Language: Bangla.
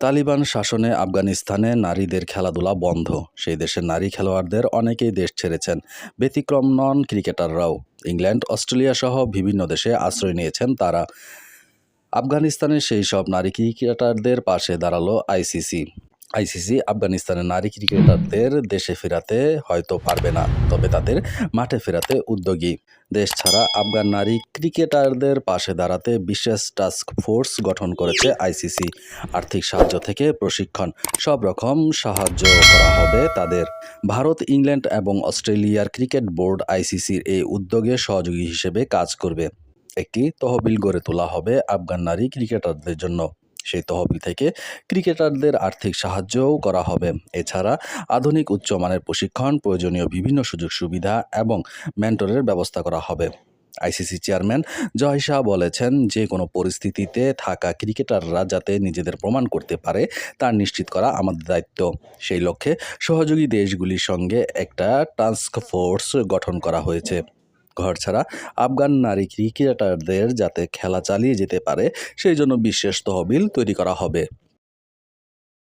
তালিবান শাসনে আফগানিস্তানে নারীদের খেলাধুলা বন্ধ। সেই দেশের নারী খেলোয়াড়দের অনেকেই দেশ ছেড়েছেন। ব্যতিক্রম নন ক্রিকেটাররাও। ইংল্যান্ড, অস্ট্রেলিয়া সহ বিভিন্ন দেশে আশ্রয় নিয়েছেন তারা। আফগানিস্তানের সেই সব নারী ক্রিকেটারদের পাশে দাঁড়ালো আইসিসি। আইসিসি আফগানিস্তানের নারী ক্রিকেটারদের দেশে ফেরাতে হয়তো পারবে না, তবে তাদের মাঠে ফেরাতে উদ্যোগী। দেশ ছাড়া আফগান নারী ক্রিকেটারদের পাশে দাঁড়াতে বিশেষ টাস্ক ফোর্স গঠন করেছে আইসিসি। আর্থিক সাহায্য থেকে প্রশিক্ষণ, সব রকম সাহায্য করা হবে তাদের। ভারত, ইংল্যান্ড এবং অস্ট্রেলিয়ার ক্রিকেট বোর্ড আইসিসির এই উদ্যোগে সহযোগী হিসেবে কাজ করবে। একটি তহবিল গড়ে তোলা হবে আফগান নারী ক্রিকেটারদের জন্য। সেই তহবিল থেকে ক্রিকেটারদের আর্থিক সাহায্যও করা হবে। এছাড়া আধুনিক উচ্চমানের প্রশিক্ষণ, প্রয়োজনীয় বিভিন্ন সুযোগ সুবিধা এবং মেন্টরের ব্যবস্থা করা হবে। আইসিসি চেয়ারম্যান জয় শাহ বলেছেন, যে কোনো পরিস্থিতিতে থাকা ক্রিকেটাররা যাতে নিজেদের প্রমাণ করতে পারে তা নিশ্চিত করা আমাদের দায়িত্ব। সেই লক্ষ্যে সহযোগী দেশগুলির সঙ্গে একটা টাস্ক ফোর্স গঠন করা হয়েছে। ঘরছাড়া আফগান নারী ক্রিকেটারদের যাতে খেলা চালিয়ে যেতে পারে সেই জন্য বিশেষ তহবিল তৈরি করা হবে।